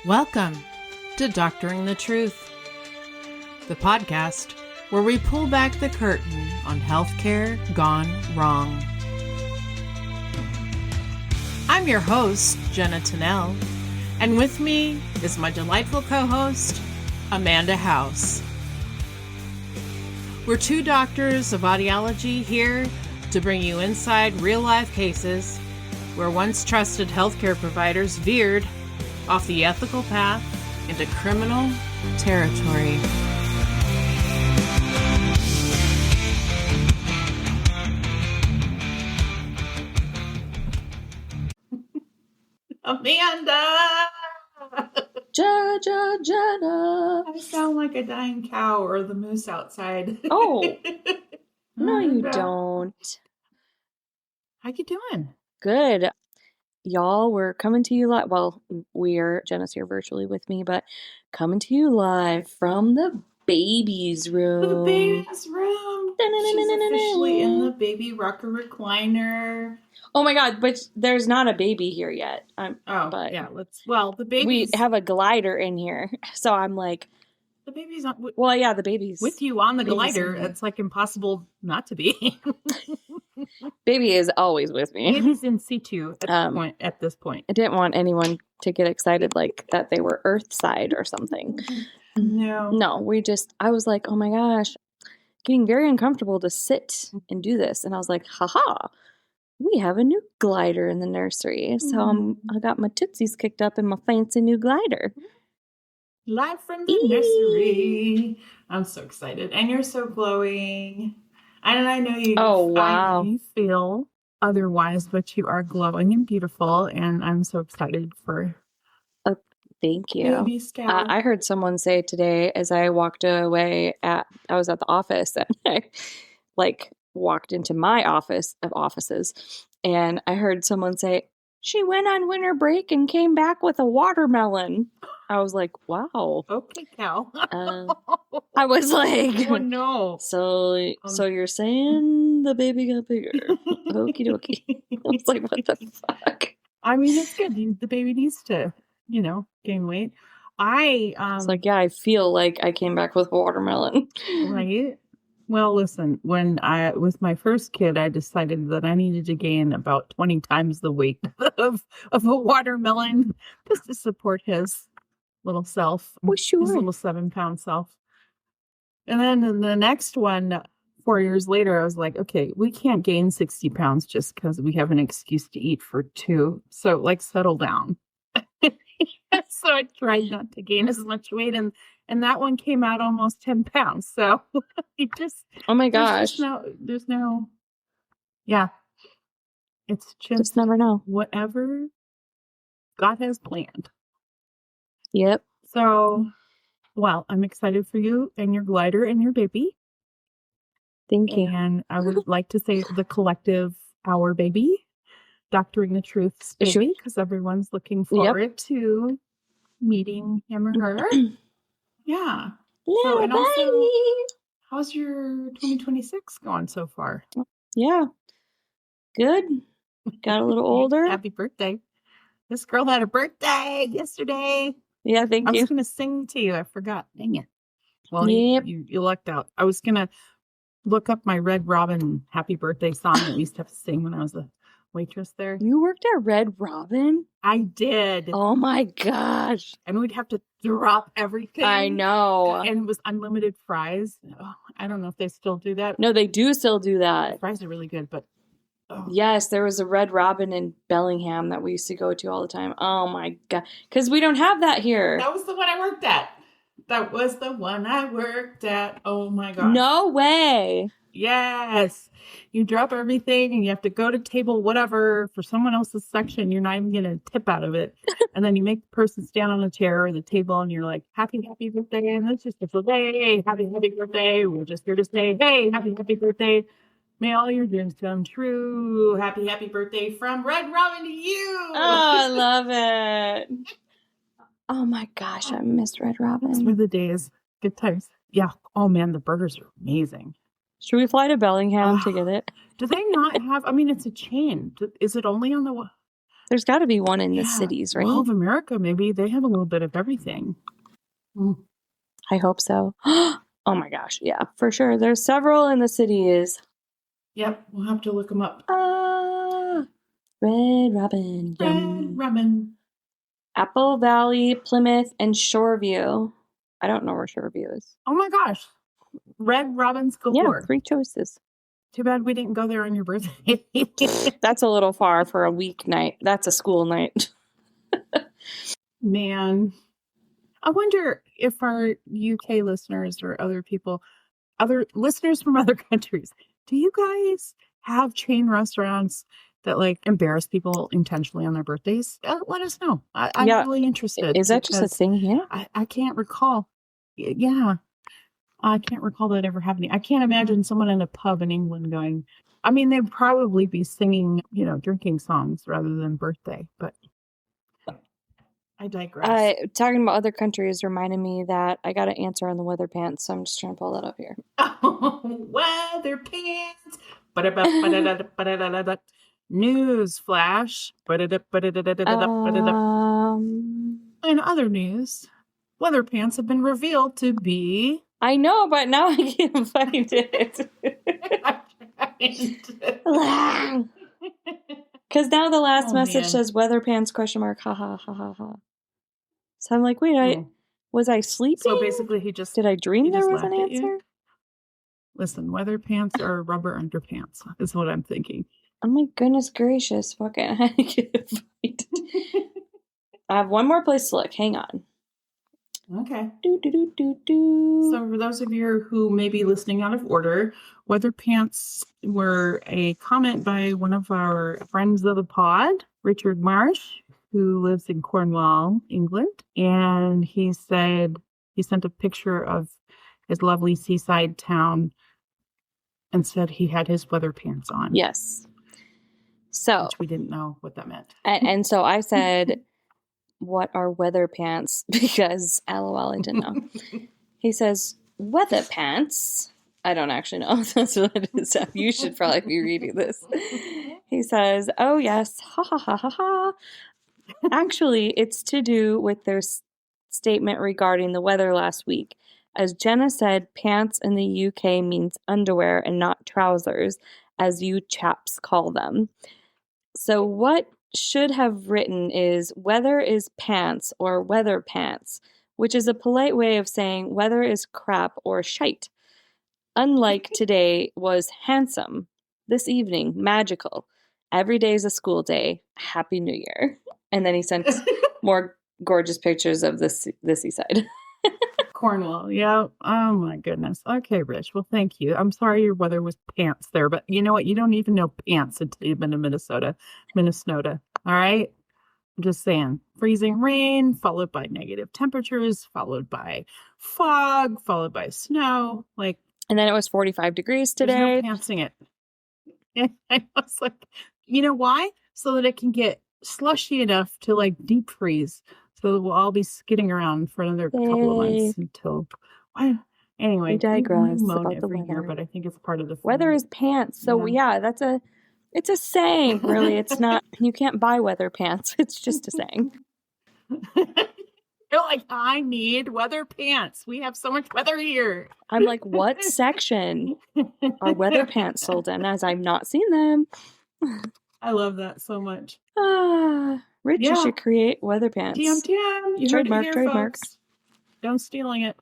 Welcome to Doctoring the Truth, the podcast where we pull back the curtain on healthcare gone wrong. I'm your host, Jenna Tennell, and with me is my delightful co-host, Amanda House. We're two doctors of audiology here to bring you inside real-life cases where once trusted healthcare providers veered off the ethical path into criminal territory. Amanda! Jenna. I sound like a dying cow or the moose outside. Oh, no, you don't. How you doing? Good. Y'all, we're coming to you live. Well, Jenna's here virtually with me, but coming to you live from the baby's room. The baby's room. She's officially in the baby rocker recliner. Oh my God, but there's not a baby here yet. The baby. We have a glider in here, so I'm like, the baby's on. Well, yeah, the baby's with you on the glider. It's like impossible not to be. Baby is always with me. Baby's in situ at this point. I didn't want anyone to get excited like that they were Earthside or something. No, I was like, oh my gosh, getting very uncomfortable to sit and do this. And I was like, haha, we have a new glider in the nursery. So I got my tootsies kicked up in my fancy new glider. Live from the nursery. I'm so excited. And you're so glowing. And I know you. Oh, wow. I know you feel otherwise, but you are glowing and beautiful. And I'm so excited for. Thank you. Baby Scout. I heard someone say today as I walked away I was at the office and I walked into my office of offices and I heard someone say, she went on winter break and came back with a watermelon. I was like, wow. Okay, cow. I was like, oh no. So you're saying the baby got bigger. Okie dokie. I was like, what the fuck? I mean, it's good. The baby needs to, gain weight. It's like, yeah, I feel like I came back with watermelon. Right? Well, listen, when I was my first kid, I decided that I needed to gain about 20 times the weight of a watermelon just to support his little self. Well, sure. His little 7-pound self. And then in the next one, 4 years later, I was like, okay, we can't gain 60 pounds just because we have an excuse to eat for 2. So settle down. So I tried not to gain as much weight and that one came out almost 10 pounds. So it just, oh my gosh. There's no, yeah. It's just never know. Whatever God has planned. Yep. So, well, I'm excited for you and your glider and your baby. Thank you. And I would like to say the collective, our baby, Doctoring the Truth's baby, because everyone's looking forward to meeting him or her. Yeah. Little baby. Also, how's your 2026 going so far? Yeah. Good. Got a little older. Happy birthday. This girl had a birthday yesterday. Yeah, thank you. I was going to sing to you. I forgot. Dang it. Well, yep. you lucked out. I was going to look up my Red Robin happy birthday song that we used to have to sing when I was a waitress there. You worked at Red Robin? I did. Oh my gosh. And we'd have to drop everything. I know. And it was unlimited fries. Oh, I don't know if they still do that. No, they do still do that. The fries are really good, but yes, there was a Red Robin in Bellingham that we used to go to all the time. Oh my God. Because we don't have that here. That was the one I worked at. That was the one I worked at. Oh my God. No way. Yes. You drop everything and you have to go to table whatever for someone else's section. You're not even getting a tip out of it. And then you make the person stand on a chair or the table and you're like, happy birthday. And it's just a day. Happy birthday. We're just here to say, hey, happy birthday. May all your dreams come true. Happy birthday from Red Robin to you. Oh, I love it. Oh my gosh, I miss Red Robin. Those were the days. Good times. Yeah. Oh man, the burgers are amazing. Should we fly to Bellingham to get it? Do they not have, it's a chain. Is it only on the, There's got to be one in the cities, right? All of America, maybe they have a little bit of everything. I hope so. Oh my gosh. Yeah, for sure. There's several in the cities. Yep. We'll have to look them up. Red Robin. Red Robin. Apple Valley, Plymouth, and Shoreview. I don't know where Shoreview is. Oh my gosh. Red Robin's galore. Yeah, 3 choices. Too bad we didn't go there on your birthday. That's a little far for a weeknight. That's a school night. Man. I wonder if our UK listeners or other listeners from other countries, do you guys have chain restaurants that like embarrass people intentionally on their birthdays? Let us know. I'm really interested. Is that just a thing here? I can't recall. Yeah. I can't recall that ever happening. I can't imagine someone in a pub in England going, I mean, they'd probably be singing, drinking songs rather than birthday, but I digress. Talking about other countries reminded me that I got an answer on the weather pants, so I'm just trying to pull that up here. Oh, weather pants. News flash. In other news, weather pants have been revealed to be... I know, but now I can't find it. Because now the last message says weather pants ? Ha ha ha ha ha. So I'm like, wait, was I sleeping? So basically did I dream there was an answer? Listen, weather pants are rubber underpants is what I'm thinking. Oh my goodness gracious. Fucking I can't find it. I have one more place to look. Hang on. Okay. So for those of you who may be listening out of order, weather pants were a comment by one of our friends of the pod, Richard Marsh, who lives in Cornwall, England. And he said he sent a picture of his lovely seaside town and said he had his weather pants on. Yes. So which we didn't know what that meant. And so I said, what are weather pants? Because LOL, I didn't know. He says, weather pants. I don't actually know if that's what it is. You should probably be reading this. He says, oh yes, ha ha ha ha ha. Actually, it's to do with their statement regarding the weather last week. As Jenna said, pants in the UK means underwear and not trousers, as you chaps call them. So what should have written is weather is pants or weather pants, which is a polite way of saying weather is crap or shite. Unlike today was handsome, this evening magical, every day is a school day, Happy New Year. And then he sent more gorgeous pictures of the seaside. Cornwall, yeah. Oh my goodness. Okay, Rich. Well, thank you. I'm sorry your weather was pants there, but you know what? You don't even know pants until you've been to Minnesota. All right? I'm just saying. Freezing rain, followed by negative temperatures, followed by fog, followed by snow. And then it was 45 degrees today. There's no pantsing it. And I was like, you know why? So that it can get slushy enough to deep freeze. So we'll all be skidding around for another couple of months until. Anyway, we digress we moan about every the year, weather. but I think it's part of the weather is pants. So it's a saying. Really, it's not. You can't buy weather pants. It's just a saying. You're like, I need weather pants. We have so much weather here. I'm like, what section are weather pants sold in? As I've not seen them. I love that so much. Rich, you should create weather pants. TM. You trademark, heard it here, folks. Don't stealing it.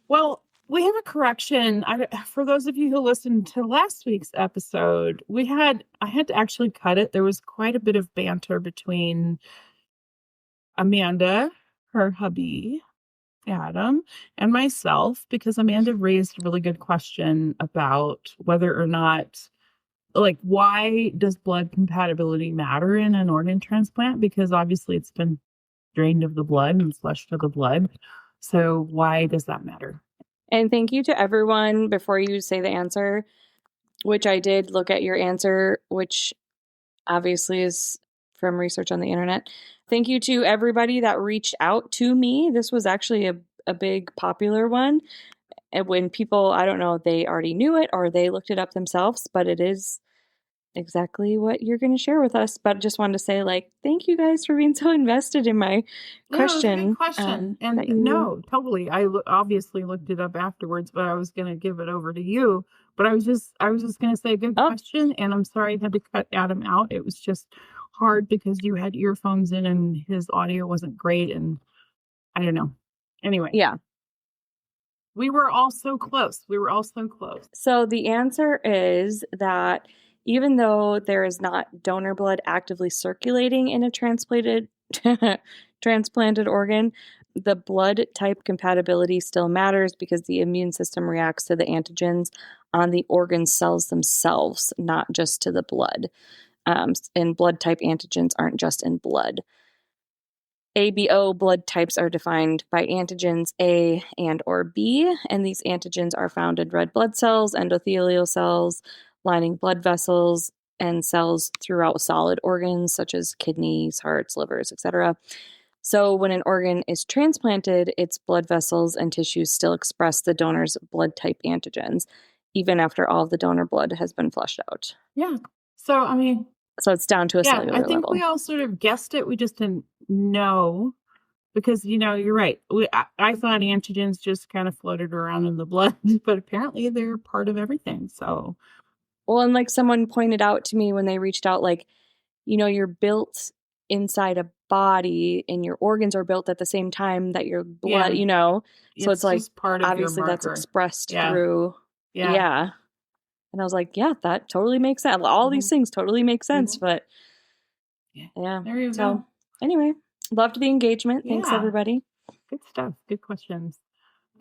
Well, we have a correction. For those of you who listened to last week's episode, I had to actually cut it. There was quite a bit of banter between Amanda, her hubby, Adam, and myself, because Amanda raised a really good question about whether or not, why does blood compatibility matter in an organ transplant? Because obviously it's been drained of the blood and flushed of the blood. So why does that matter? And thank you to everyone before you say the answer, which I did look at your answer, which obviously is from research on the internet. Thank you to everybody that reached out to me. This was actually a big popular one. And when people, I don't know if they already knew it or they looked it up themselves, but it is exactly what you're going to share with us. But just wanted to say, like, thank you guys for being so invested in my question. It was a good question. And no, totally. I obviously looked it up afterwards, but I was going to give it over to you. But I was just going to say good question. And I'm sorry I had to cut Adam out. It was just hard because you had earphones in and his audio wasn't great. And I don't know. Anyway. Yeah. We were all so close. So the answer is that even though there is not donor blood actively circulating in a transplanted organ, the blood type compatibility still matters because the immune system reacts to the antigens on the organ cells themselves, not just to the blood. And blood type antigens aren't just in blood. ABO blood types are defined by antigens A and or B, and these antigens are found in red blood cells, endothelial cells, lining blood vessels, and cells throughout solid organs such as kidneys, hearts, livers, etc. So when an organ is transplanted, its blood vessels and tissues still express the donor's blood type antigens, even after all of the donor blood has been flushed out. Yeah. So it's down to a cellular level. I think we all sort of guessed it. We just didn't know because, you're right. I thought antigens just kind of floated around in the blood, but apparently they're part of everything. So, well, and like someone pointed out to me when they reached out, like, you're built inside a body and your organs are built at the same time that your blood, so it's like part of obviously that's expressed through. Yeah. And I was like, yeah, that totally makes sense. All these things totally make sense, but yeah. There you go. Anyway, loved the engagement. Thanks, everybody. Good stuff. Good questions.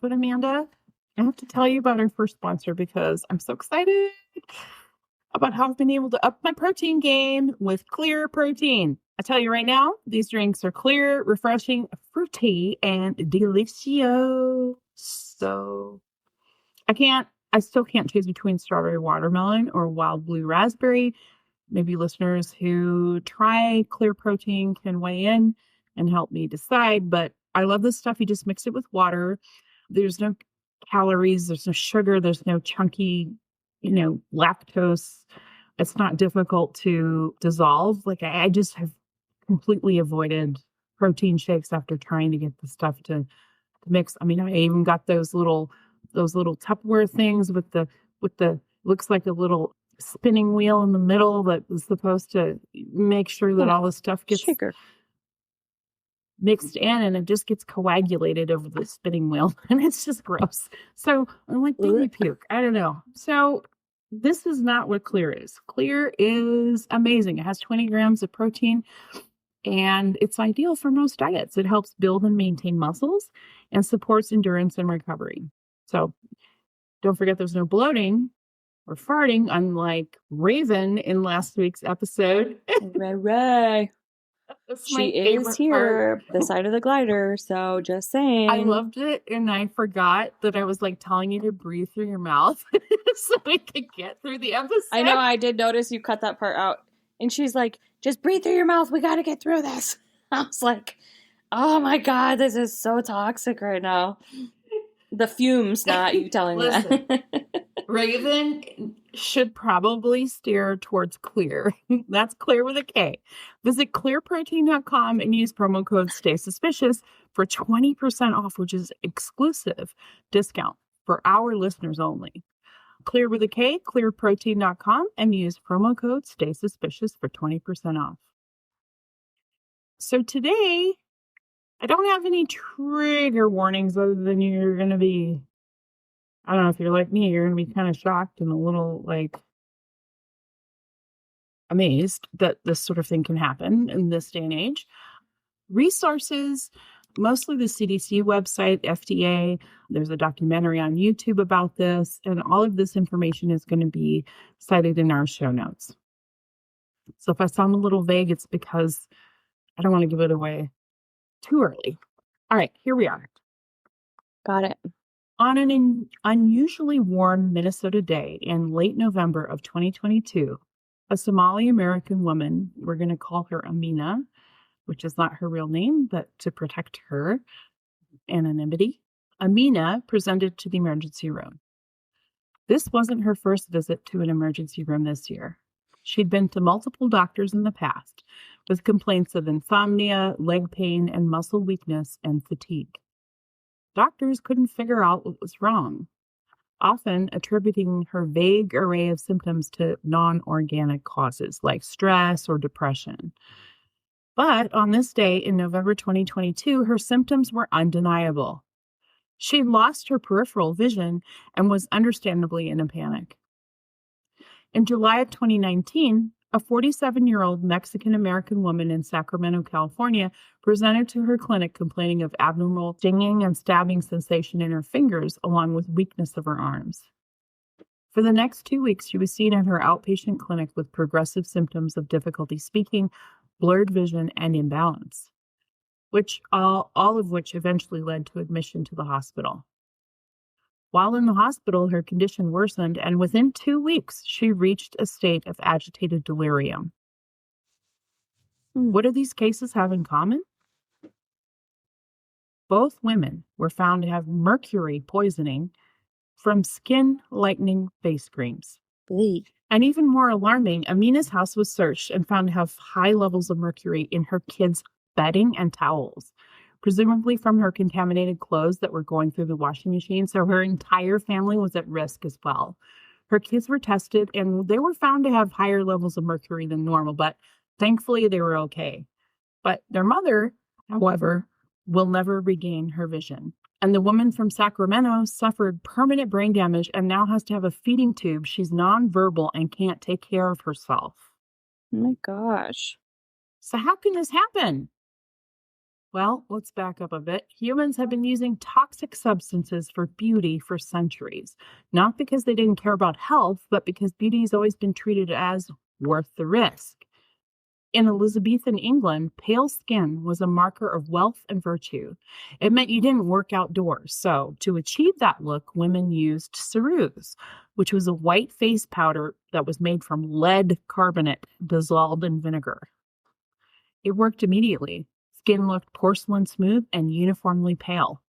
But Amanda, I have to tell you about our first sponsor because I'm so excited about how I've been able to up my protein game with Clear Protein. I tell you right now, these drinks are clear, refreshing, fruity, and delicious. So I still can't choose between strawberry watermelon or wild blue raspberry. Maybe listeners who try Clear Protein can weigh in and help me decide. But I love this stuff. You just mix it with water. There's no calories. There's no sugar. There's no chunky, lactose. It's not difficult to dissolve. Like I just have completely avoided protein shakes after trying to get the stuff to mix. I even got those little Tupperware things with the looks like a little spinning wheel in the middle that is supposed to make sure that all the stuff gets mixed in and it just gets coagulated over the spinning wheel and it's just gross. So I'm like baby puke. I don't know. So this is not what Clear is. Clear is amazing. It has 20 grams of protein and it's ideal for most diets. It helps build and maintain muscles and supports endurance and recovery. So don't forget there's no bloating or farting, unlike Raven in last week's episode. Ray. She is here, the side of the glider. So just saying. I loved it. And I forgot that I was like telling you to breathe through your mouth so we could get through the episode. I know. I did notice you cut that part out. And she's like, just breathe through your mouth. We got to get through this. I was like, oh my God, this is so toxic right now. The fumes, not you telling me that. Raven should probably steer towards Clear. That's Clear with a K. Visit clearprotein.com and use promo code STAYSUSPICIOUS for 20% off, which is exclusive discount for our listeners only. Clear with a K, clearprotein.com, and use promo code STAYSUSPICIOUS for 20% off. So today, I don't have any trigger warnings other than you're going to be, I don't know if you're like me, you're going to be kind of shocked and a little amazed that this sort of thing can happen in this day and age. Resources, mostly the CDC website, FDA. There's a documentary on YouTube about this, and all of this information is going to be cited in our show notes. So if I sound a little vague, it's because I don't want to give it away too early. All right, here we are. Got it. On an unusually warm Minnesota day in late November of 2022, a Somali American woman, we're going to call her Amina, which is not her real name, but to protect her anonymity, Amina presented to the emergency room. This wasn't her first visit to an emergency room this year. She'd been to multiple doctors in the past with complaints of insomnia, leg pain, and muscle weakness and fatigue. Doctors couldn't figure out what was wrong, often attributing her vague array of symptoms to non-organic causes like stress or depression. But on this day in November 2022, her symptoms were undeniable. She lost her peripheral vision and was understandably in a panic. In July of 2019, a 47-year-old Mexican-American woman in Sacramento, California, presented to her clinic complaining of abnormal stinging and stabbing sensation in her fingers, along with weakness of her arms. For the next 2 weeks, she was seen at her outpatient clinic with progressive symptoms of difficulty speaking, blurred vision, and imbalance, all of which eventually led to admission to the hospital. While in the hospital, her condition worsened, and within 2 weeks, she reached a state of agitated delirium. What do these cases have in common? Both women were found to have mercury poisoning from skin-lightening face creams. And even more alarming, Amina's house was searched and found to have high levels of mercury in her kids' bedding and towels, presumably from her contaminated clothes that were going through the washing machine. So her entire family was at risk as well. Her kids were tested and they were found to have higher levels of mercury than normal, but thankfully they were okay. But their mother, however, will never regain her vision. And the woman from Sacramento suffered permanent brain damage and now has to have a feeding tube. She's nonverbal and can't take care of herself. Oh my gosh. So how can this happen? Well, let's back up a bit. Humans have been using toxic substances for beauty for centuries, not because they didn't care about health, but because beauty has always been treated as worth the risk. In Elizabethan England, pale skin was a marker of wealth and virtue. It meant you didn't work outdoors. So to achieve that look, women used ceruse, which was a white face powder that was made from lead carbonate dissolved in vinegar. It worked immediately. Skin looked porcelain smooth and uniformly pale.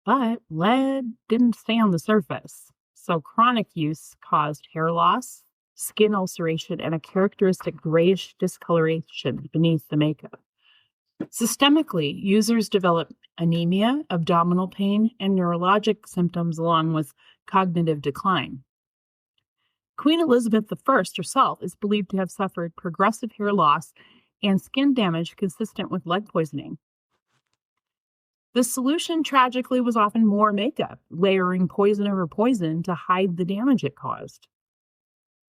But lead didn't stay on the surface, so chronic use caused hair loss, skin ulceration, and a characteristic grayish discoloration beneath the makeup. Systemically, users developed anemia, abdominal pain, and neurologic symptoms along with cognitive decline. Queen Elizabeth I herself is believed to have suffered progressive hair loss and skin damage consistent with lead poisoning. The solution, tragically, was often more makeup, layering poison over poison to hide the damage it caused.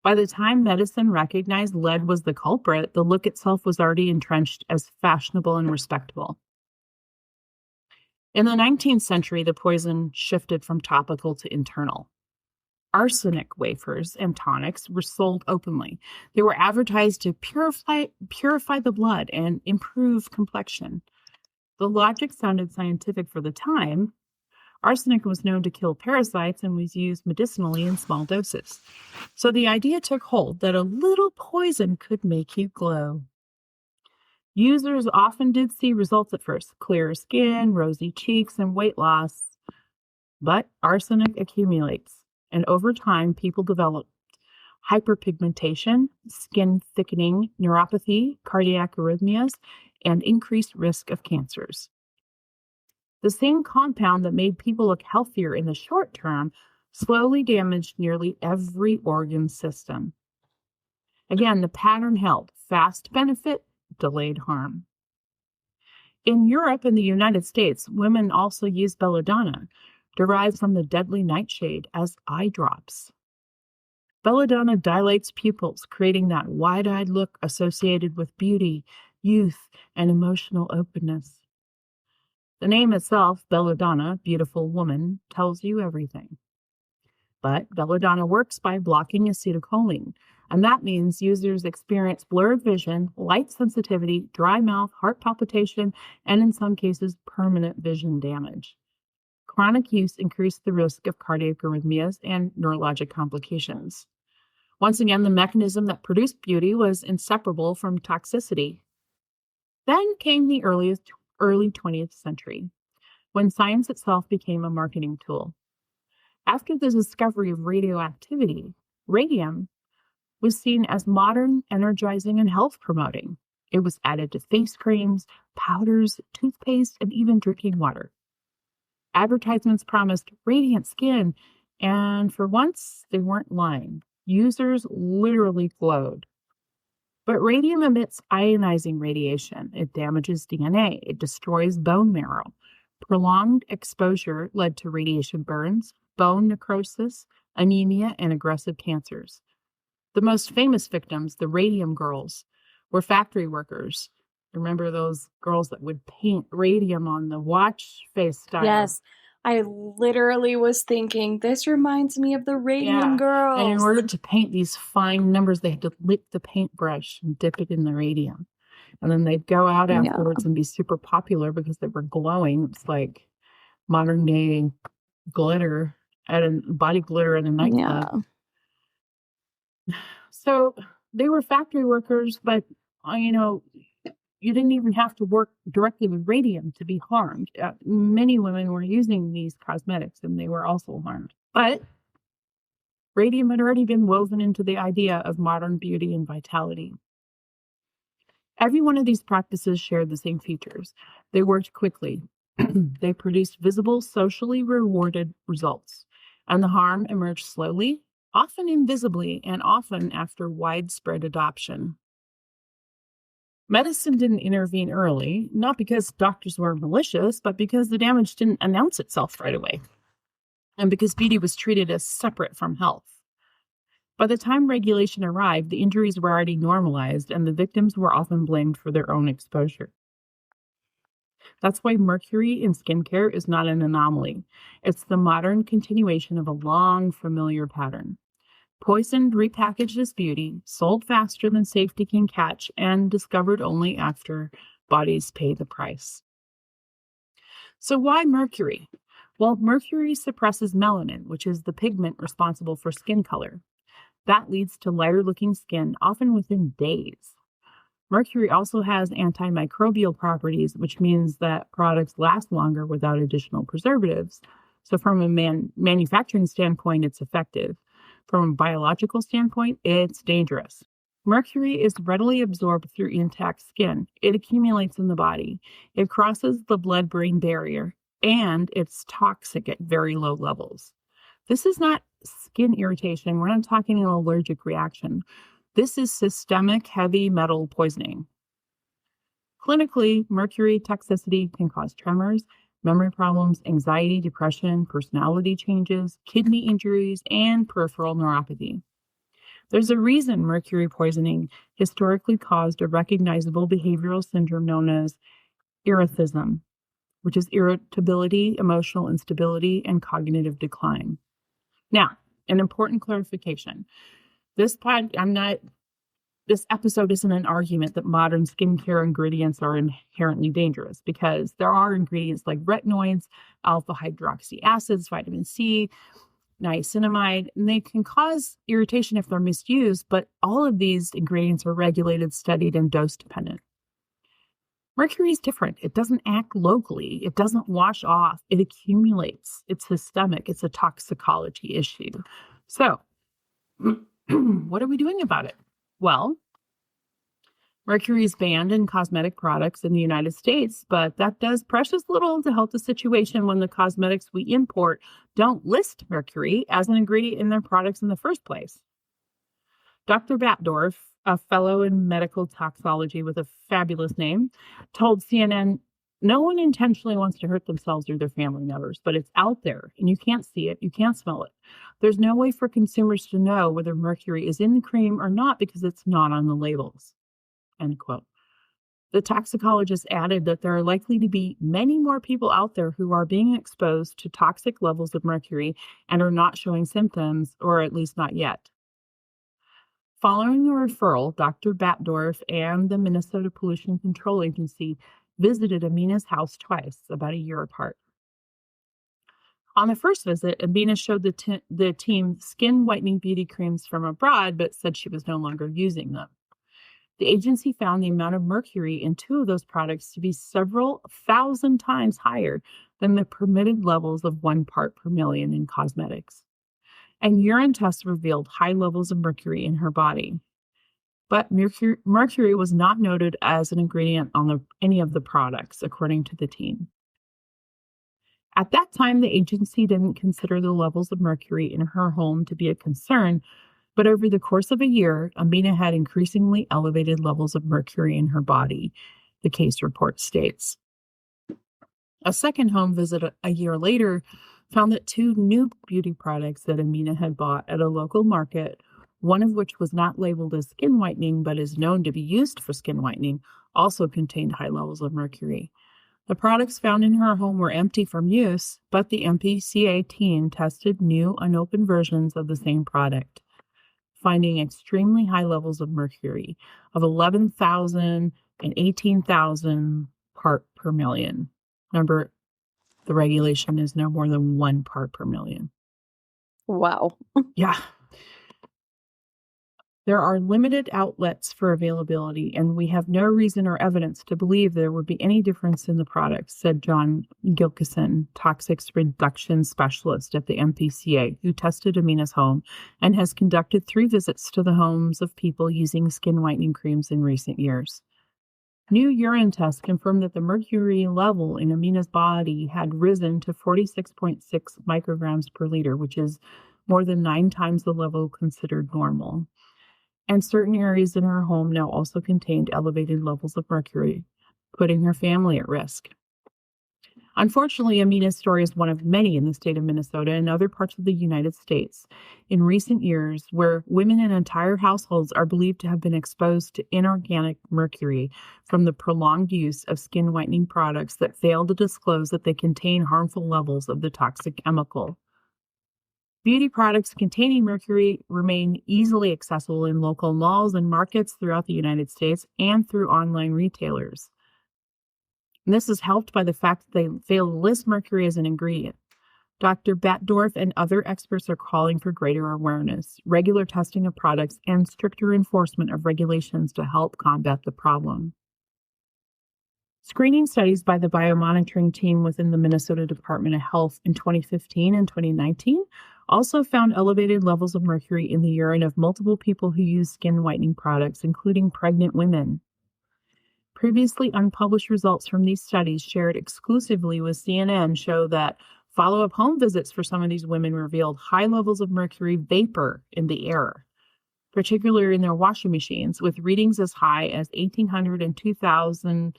By the time medicine recognized lead was the culprit, the look itself was already entrenched as fashionable and respectable. In the 19th century, the poison shifted from topical to internal. Arsenic wafers and tonics were sold openly. They were advertised to purify the blood and improve complexion. The logic sounded scientific for the time. Arsenic was known to kill parasites and was used medicinally in small doses. So the idea took hold that a little poison could make you glow. Users often did see results at first: clearer skin, rosy cheeks, and weight loss. But arsenic accumulates. And over time, people develop hyperpigmentation, skin thickening, neuropathy, cardiac arrhythmias, and increased risk of cancers. The same compound that made people look healthier in the short term slowly damaged nearly every organ system. Again, the pattern held: fast benefit, delayed harm. In Europe and the United States, women also use belladonna, derived from the deadly nightshade, as eye drops. Belladonna dilates pupils, creating that wide-eyed look associated with beauty, youth, and emotional openness. The name itself, belladonna, beautiful woman, tells you everything. But belladonna works by blocking acetylcholine, and that means users experience blurred vision, light sensitivity, dry mouth, heart palpitation, and in some cases, permanent vision damage. Chronic use increased the risk of cardiac arrhythmias and neurologic complications. Once again, the mechanism that produced beauty was inseparable from toxicity. Then came the early 20th century, when science itself became a marketing tool. After the discovery of radioactivity, radium was seen as modern, energizing, and health promoting. It was added to face creams, powders, toothpaste, and even drinking water. Advertisements promised radiant skin, and for once, they weren't lying. Users literally glowed. But radium emits ionizing radiation. It damages DNA. It destroys bone marrow. Prolonged exposure led to radiation burns, bone necrosis, anemia, and aggressive cancers. The most famous victims, the radium girls, were factory workers. Remember those girls that would paint radium on the watch face style? Yes. I literally was thinking, this reminds me of the Radium Girls. And in order to paint these fine numbers, they had to lick the paintbrush and dip it in the radium. And then they'd go out afterwards and be super popular because they were glowing. It's like modern day glitter body glitter at a nightclub. Yeah. So they were factory workers, but you didn't even have to work directly with radium to be harmed. Many women were using these cosmetics and they were also harmed. But radium had already been woven into the idea of modern beauty and vitality. Every one of these practices shared the same features. They worked quickly. They produced visible, socially rewarded results. And the harm emerged slowly, often invisibly, and often after widespread adoption. Medicine didn't intervene early, not because doctors were malicious, but because the damage didn't announce itself right away, and because beauty was treated as separate from health. By the time regulation arrived, the injuries were already normalized, and the victims were often blamed for their own exposure. That's why mercury in skincare is not an anomaly. It's the modern continuation of a long, familiar pattern. Poisoned, repackaged as beauty, sold faster than safety can catch, and discovered only after bodies pay the price. So why mercury? Well, mercury suppresses melanin, which is the pigment responsible for skin color. That leads to lighter-looking skin, often within days. Mercury also has antimicrobial properties, which means that products last longer without additional preservatives. So from a manufacturing standpoint, it's effective. From a biological standpoint, it's dangerous. Mercury is readily absorbed through intact skin. It accumulates in the body. It crosses the blood-brain barrier, and it's toxic at very low levels. This is not skin irritation. We're not talking an allergic reaction. This is systemic heavy metal poisoning. Clinically, mercury toxicity can cause tremors, memory problems, anxiety, depression, personality changes, kidney injuries, and peripheral neuropathy. There's a reason mercury poisoning historically caused a recognizable behavioral syndrome known as erethism, which is irritability, emotional instability, and cognitive decline. Now, an important clarification. This episode isn't an argument that modern skincare ingredients are inherently dangerous, because there are ingredients like retinoids, alpha hydroxy acids, vitamin C, niacinamide, and they can cause irritation if they're misused, but all of these ingredients are regulated, studied, and dose dependent. Mercury is different. It doesn't act locally. It doesn't wash off. It accumulates. It's systemic. It's a toxicology issue. So, what are we doing about it? Well, mercury is banned in cosmetic products in the United States, but that does precious little to help the situation when the cosmetics we import don't list mercury as an ingredient in their products in the first place. Dr. Batdorf, a fellow in medical toxicology with a fabulous name, told CNN, "No one intentionally wants to hurt themselves or their family members, but it's out there and you can't see it, you can't smell it. There's no way for consumers to know whether mercury is in the cream or not because it's not on the labels." End quote. The toxicologist added that there are likely to be many more people out there who are being exposed to toxic levels of mercury and are not showing symptoms, or at least not yet. Following a referral, Dr. Batdorf and the Minnesota Pollution Control Agency visited Amina's house twice, about a year apart. On the first visit, Amina showed the team skin-whitening beauty creams from abroad, but said she was no longer using them. The agency found the amount of mercury in 2 of those products to be several thousand times higher than the permitted levels of 1 part per million in cosmetics. and urine tests revealed high levels of mercury in her body. But mercury was not noted as an ingredient on any of the products, according to the team. At that time, the agency didn't consider the levels of mercury in her home to be a concern, but over the course of a year, Amina had increasingly elevated levels of mercury in her body, the case report states. A second home visit a year later found that 2 new beauty products that Amina had bought at a local market, one of which was not labeled as skin whitening but is known to be used for skin whitening, also contained high levels of mercury. The products found in her home were empty from use, but the MPCA team tested new unopened versions of the same product, finding extremely high levels of mercury of 11,000 and 18,000 part per million. Remember, the regulation is no more than 1 part per million. Wow. Yeah. There are limited outlets for availability, and we have no reason or evidence to believe there would be any difference in the products, said John Gilkison, toxics reduction specialist at the MPCA, who tested Amina's home and has conducted 3 visits to the homes of people using skin whitening creams in recent years. New urine tests confirmed that the mercury level in Amina's body had risen to 46.6 micrograms per liter, which is more than 9 times the level considered normal. And certain areas in her home now also contained elevated levels of mercury, putting her family at risk. Unfortunately, Amina's story is one of many in the state of Minnesota and other parts of the United States in recent years where women and entire households are believed to have been exposed to inorganic mercury from the prolonged use of skin whitening products that fail to disclose that they contain harmful levels of the toxic chemical. Beauty products containing mercury remain easily accessible in local malls and markets throughout the United States and through online retailers. And this is helped by the fact that they fail to list mercury as an ingredient. Dr. Batdorf and other experts are calling for greater awareness, regular testing of products, and stricter enforcement of regulations to help combat the problem. Screening studies by the biomonitoring team within the Minnesota Department of Health in 2015 and 2019 also found elevated levels of mercury in the urine of multiple people who use skin whitening products, including pregnant women. Previously unpublished results from these studies shared exclusively with CNN show that follow-up home visits for some of these women revealed high levels of mercury vapor in the air, particularly in their washing machines, with readings as high as 1,800 and 2,000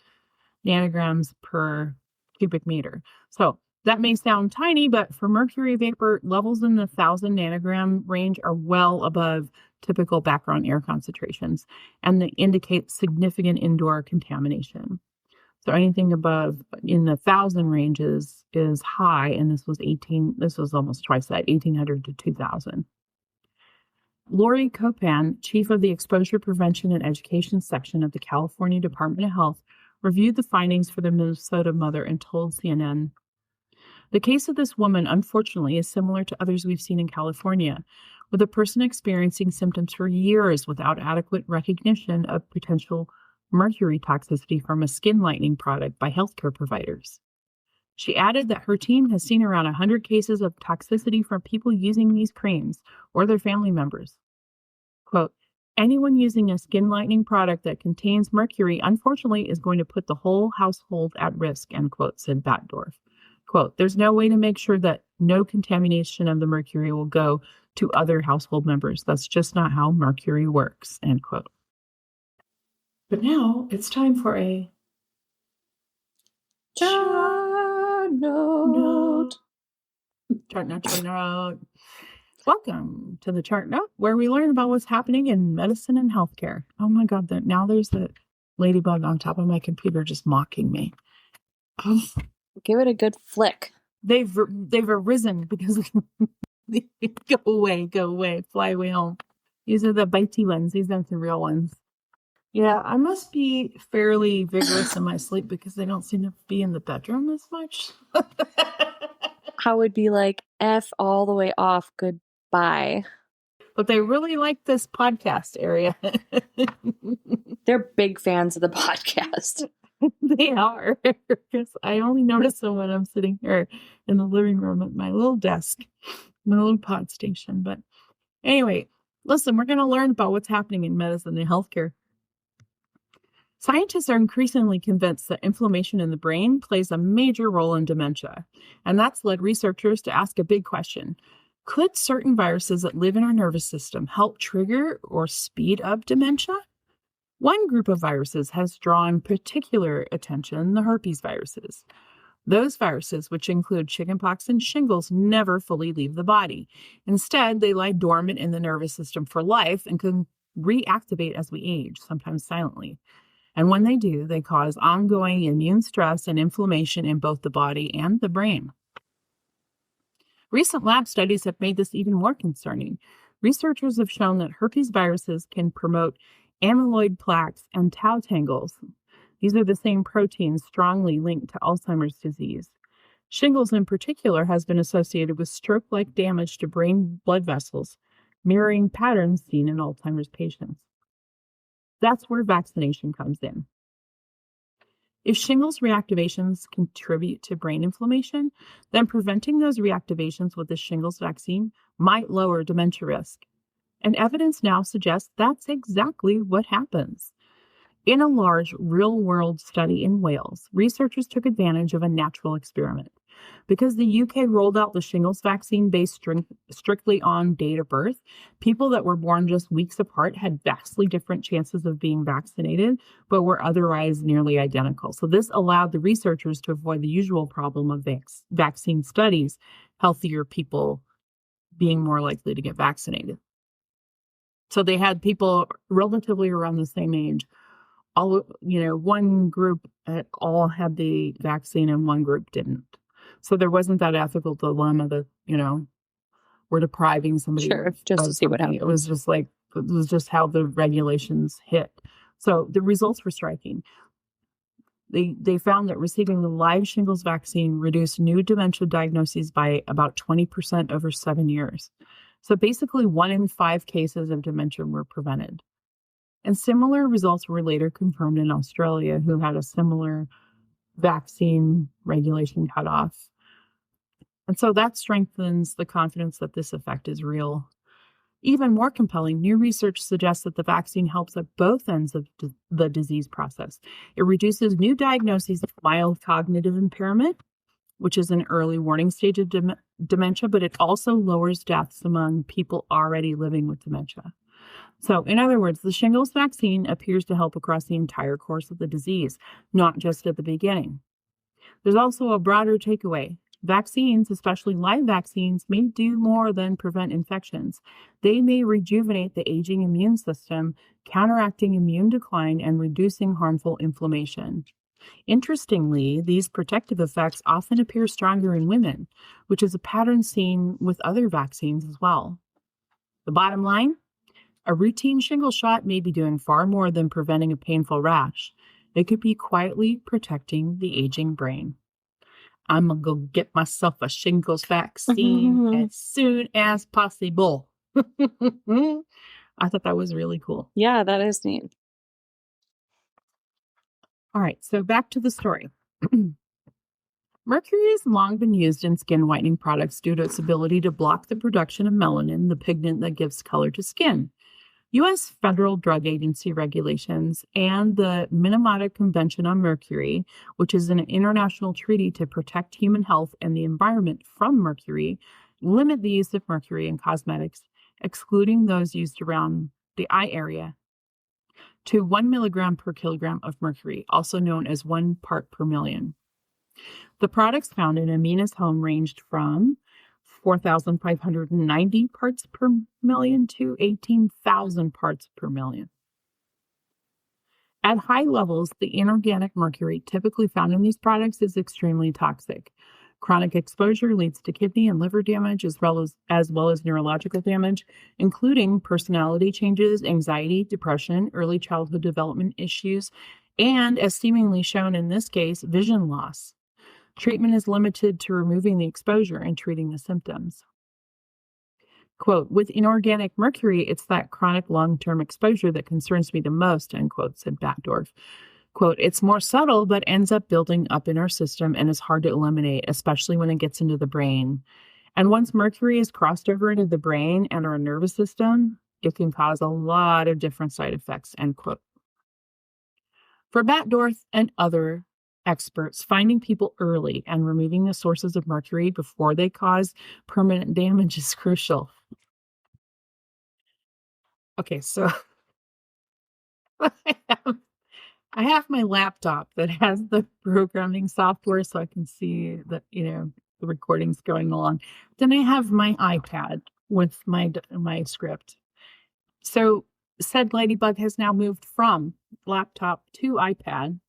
nanograms per cubic meter. So that may sound tiny, but for mercury vapor, levels in the 1,000 nanogram range are well above typical background air concentrations, and they indicate significant indoor contamination. So anything above in the 1,000 ranges is high, and this was almost twice that, 1,800 to 2,000. Lori Copan, chief of the Exposure Prevention and Education section of the California Department of Health, reviewed the findings for the Minnesota mother and told CNN, "The case of this woman, unfortunately, is similar to others we've seen in California, with a person experiencing symptoms for years without adequate recognition of potential mercury toxicity from a skin lightening product by healthcare providers." She added that her team has seen around 100 cases of toxicity from people using these creams or their family members. Quote, "Anyone using a skin lightening product that contains mercury, unfortunately, is going to put the whole household at risk," end quote, said Batdorf. Quote, "There's no way to make sure that no contamination of the mercury will go to other household members. That's just not how mercury works," end quote. But now it's time for a Chart note. Chart note. Welcome to the Chart Note, where we learn about what's happening in medicine and healthcare. Oh my God, now there's a ladybug on top of my computer just mocking me. Oh. Give it a good flick. They've arisen because go away, fly away home. These are the bitey ones. These aren't the real ones. Yeah, I must be fairly vigorous in my sleep because they don't seem to be in the bedroom as much. I would be like, F all the way off, goodbye. But they really like this podcast area. They're big fans of the podcast. They are, because I only notice them when I'm sitting here in the living room at my little desk. My little pod station. But anyway, listen, we're going to learn about what's happening in medicine and healthcare. Scientists are increasingly convinced that inflammation in the brain plays a major role in dementia, and that's led researchers to ask a big question. Could certain viruses that live in our nervous system help trigger or speed up dementia? One group of viruses has drawn particular attention, the herpes viruses. Those viruses, which include chickenpox and shingles, never fully leave the body. Instead, they lie dormant in the nervous system for life and can reactivate as we age, sometimes silently. And when they do, they cause ongoing immune stress and inflammation in both the body and the brain. Recent lab studies have made this even more concerning. Researchers have shown that herpes viruses can promote amyloid plaques and tau tangles. These are the same proteins strongly linked to Alzheimer's disease. Shingles in particular has been associated with stroke-like damage to brain blood vessels, mirroring patterns seen in Alzheimer's patients. That's where vaccination comes in. If shingles reactivations contribute to brain inflammation, then preventing those reactivations with the shingles vaccine might lower dementia risk. And evidence now suggests that's exactly what happens. In a large real-world study in Wales, researchers took advantage of a natural experiment. Because the UK rolled out the shingles vaccine based strictly on date of birth, people that were born just weeks apart had vastly different chances of being vaccinated, but were otherwise nearly identical. So this allowed the researchers to avoid the usual problem of vaccine studies, healthier people being more likely to get vaccinated. So they had people relatively around the same age. One group all had the vaccine and one group didn't. So there wasn't that ethical dilemma that, we're depriving somebody. Sure, just to see what happens. It was just how the regulations hit. So the results were striking. They found that receiving the live shingles vaccine reduced new dementia diagnoses by about 20% over 7 years. So basically 1 in 5 cases of dementia were prevented. And similar results were later confirmed in Australia, who had a similar vaccine regulation cutoff. And so that strengthens the confidence that this effect is real. Even more compelling, new research suggests that the vaccine helps at both ends of the disease process. It reduces new diagnoses of mild cognitive impairment, which is an early warning stage of dementia, but it also lowers deaths among people already living with dementia. So, in other words, the shingles vaccine appears to help across the entire course of the disease, not just at the beginning. There's also a broader takeaway. Vaccines, especially live vaccines, may do more than prevent infections. They may rejuvenate the aging immune system, counteracting immune decline and reducing harmful inflammation. Interestingly, these protective effects often appear stronger in women, which is a pattern seen with other vaccines as well. The bottom line? A routine shingle shot may be doing far more than preventing a painful rash. It could be quietly protecting the aging brain. I'm going to go get myself a shingles vaccine as soon as possible. I thought that was really cool. Yeah, that is neat. All right, so back to the story. Mercury has long been used in skin whitening products due to its ability to block the production of melanin, the pigment that gives color to skin. U.S. Federal Drug Agency regulations and the Minamata Convention on Mercury, which is an international treaty to protect human health and the environment from mercury, limit the use of mercury in cosmetics, excluding those used around the eye area, to 1 milligram per kilogram of mercury, also known as 1 part per million. The products found in Amina's home ranged from 4,590 parts per million to 18,000 parts per million. At high levels, the inorganic mercury typically found in these products is extremely toxic. Chronic exposure leads to kidney and liver damage as well as neurological damage, including personality changes, anxiety, depression, early childhood development issues, and, as seemingly shown in this case, vision loss. Treatment is limited to removing the exposure and treating the symptoms. Quote, with inorganic mercury, it's that chronic long-term exposure that concerns me the most, end quote, said Batdorf. Quote, it's more subtle, but ends up building up in our system and is hard to eliminate, especially when it gets into the brain. And once mercury is crossed over into the brain and our nervous system, it can cause a lot of different side effects, end quote. For Batdorf and other experts, finding people early and removing the sources of mercury before they cause permanent damage is crucial. Okay, so I have my laptop that has the programming software so I can see that, the recording's going along. Then I have my iPad with my script. So said ladybug has now moved from laptop to iPad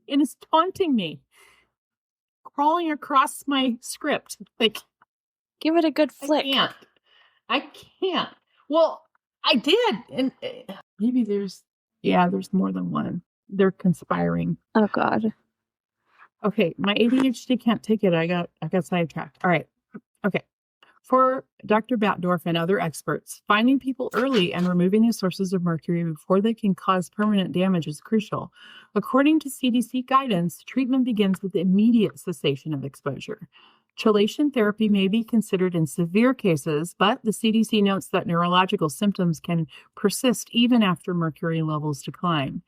and is taunting me, crawling across my script. Like, give it a good flick. I can't. Well, I did. And maybe there's more than one. They're conspiring. Oh, God. Okay, my ADHD can't take it. I got sidetracked. All right. Okay. For Dr. Batdorf and other experts, finding people early and removing the sources of mercury before they can cause permanent damage is crucial. According to CDC guidance, treatment begins with immediate cessation of exposure. Chelation therapy may be considered in severe cases, but the CDC notes that neurological symptoms can persist even after mercury levels decline.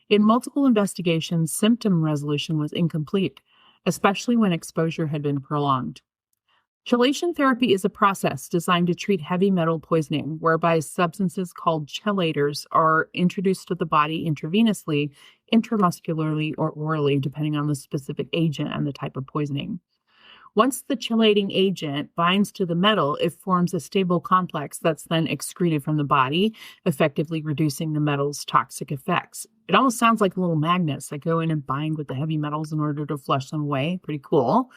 In multiple investigations, symptom resolution was incomplete, especially when exposure had been prolonged. Chelation therapy is a process designed to treat heavy metal poisoning, whereby substances called chelators are introduced to the body intravenously, intramuscularly, or orally, depending on the specific agent and the type of poisoning. Once the chelating agent binds to the metal, it forms a stable complex that's then excreted from the body, effectively reducing the metal's toxic effects. It almost sounds like little magnets that go in and bind with the heavy metals in order to flush them away. Pretty cool.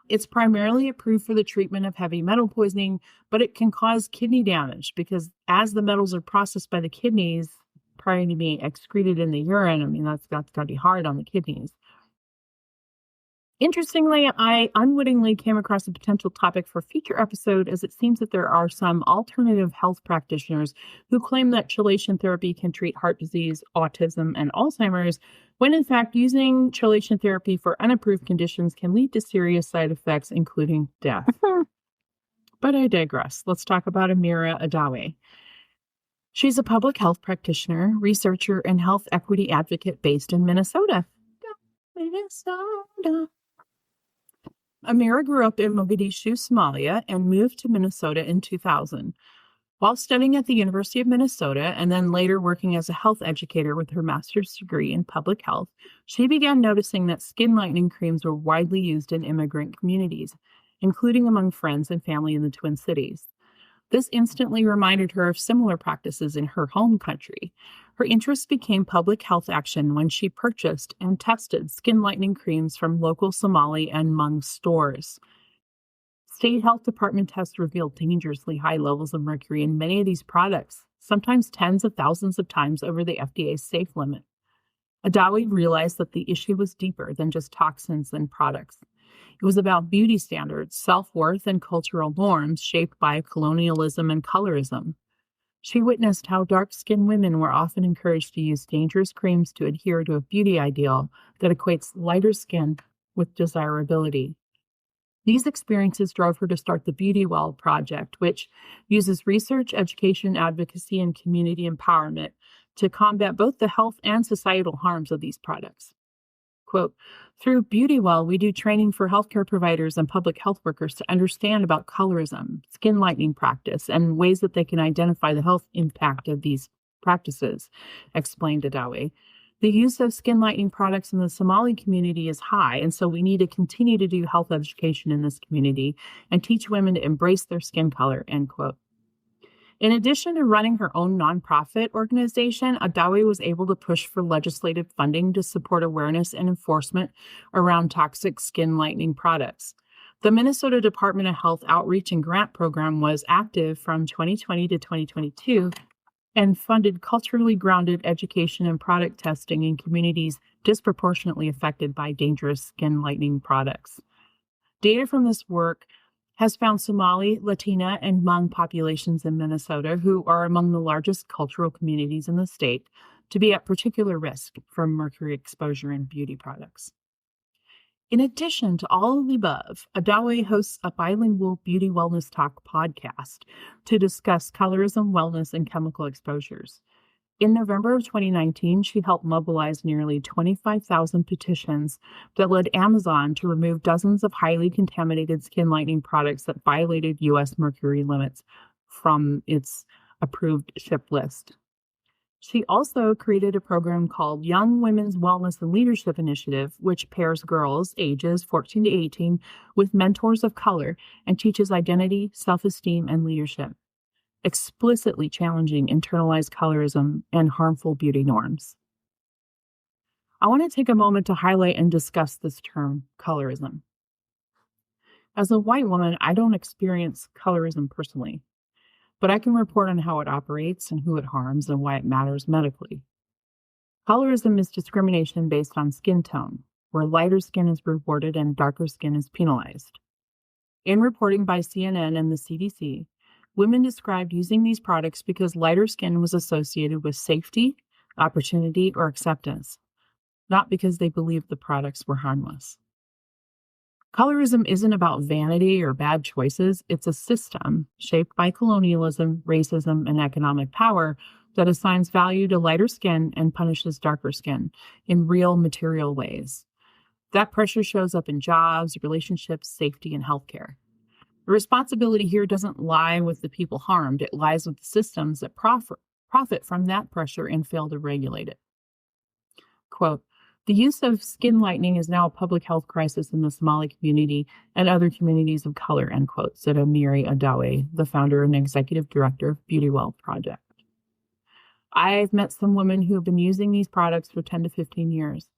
It's primarily approved for the treatment of heavy metal poisoning, but it can cause kidney damage because as the metals are processed by the kidneys prior to being excreted in the urine, that's got to be hard on the kidneys. Interestingly, I unwittingly came across a potential topic for a future episode, as it seems that there are some alternative health practitioners who claim that chelation therapy can treat heart disease, autism, and Alzheimer's, when in fact using chelation therapy for unapproved conditions can lead to serious side effects, including death. But I digress. Let's talk about Amira Adawi. She's a public health practitioner, researcher, and health equity advocate based in Minnesota. Amira grew up in Mogadishu, Somalia, and moved to Minnesota in 2000. While studying at the University of Minnesota and then later working as a health educator with her master's degree in public health, she began noticing that skin-lightening creams were widely used in immigrant communities, including among friends and family in the Twin Cities. This instantly reminded her of similar practices in her home country. Her interest became public health action when she purchased and tested skin-lightening creams from local Somali and Hmong stores. State health department tests revealed dangerously high levels of mercury in many of these products, sometimes tens of thousands of times over the FDA's safe limit. Adawi realized that the issue was deeper than just toxins and products. It was about beauty standards, self-worth, and cultural norms shaped by colonialism and colorism. She witnessed how dark-skinned women were often encouraged to use dangerous creams to adhere to a beauty ideal that equates lighter skin with desirability. These experiences drove her to start the Beauty Well Project, which uses research, education, advocacy, and community empowerment to combat both the health and societal harms of these products. Quote, through Beauty Well, we do training for healthcare providers and public health workers to understand about colorism, skin lightening practice, and ways that they can identify the health impact of these practices, explained Adawi. The use of skin lightening products in the Somali community is high, and so we need to continue to do health education in this community and teach women to embrace their skin color, end quote. In addition to running her own nonprofit organization, Adawi was able to push for legislative funding to support awareness and enforcement around toxic skin lightening products. The Minnesota Department of Health Outreach and Grant Program was active from 2020 to 2022 and funded culturally grounded education and product testing in communities disproportionately affected by dangerous skin lightening products. Data from this work has found Somali, Latina, and Hmong populations in Minnesota, who are among the largest cultural communities in the state, to be at particular risk from mercury exposure in beauty products. In addition to all of the above, Adawe hosts a bilingual beauty wellness talk podcast to discuss colorism, wellness, and chemical exposures. In November of 2019, she helped mobilize nearly 25,000 petitions that led Amazon to remove dozens of highly contaminated skin lightening products that violated U.S. mercury limits from its approved ship list. She also created a program called Young Women's Wellness and Leadership Initiative, which pairs girls ages 14 to 18 with mentors of color and teaches identity, self-esteem, and leadership, explicitly challenging internalized colorism and harmful beauty norms. I want to take a moment to highlight and discuss this term, colorism. As a white woman, I don't experience colorism personally, but I can report on how it operates and who it harms and why it matters medically. Colorism is discrimination based on skin tone, where lighter skin is rewarded and darker skin is penalized. In reporting by CNN and the CDC, women described using these products because lighter skin was associated with safety, opportunity, or acceptance, not because they believed the products were harmless. Colorism isn't about vanity or bad choices. It's a system shaped by colonialism, racism, and economic power that assigns value to lighter skin and punishes darker skin in real material ways. That pressure shows up in jobs, relationships, safety, and healthcare. The responsibility here doesn't lie with the people harmed. It lies with the systems that profit from that pressure and fail to regulate it. Quote, "The use of skin lightening is now a public health crisis in the Somali community and other communities of color," end quote, said Amiri Adawe, the founder and executive director of Beauty Well Project. "I've met some women who have been using these products for 10 to 15 years.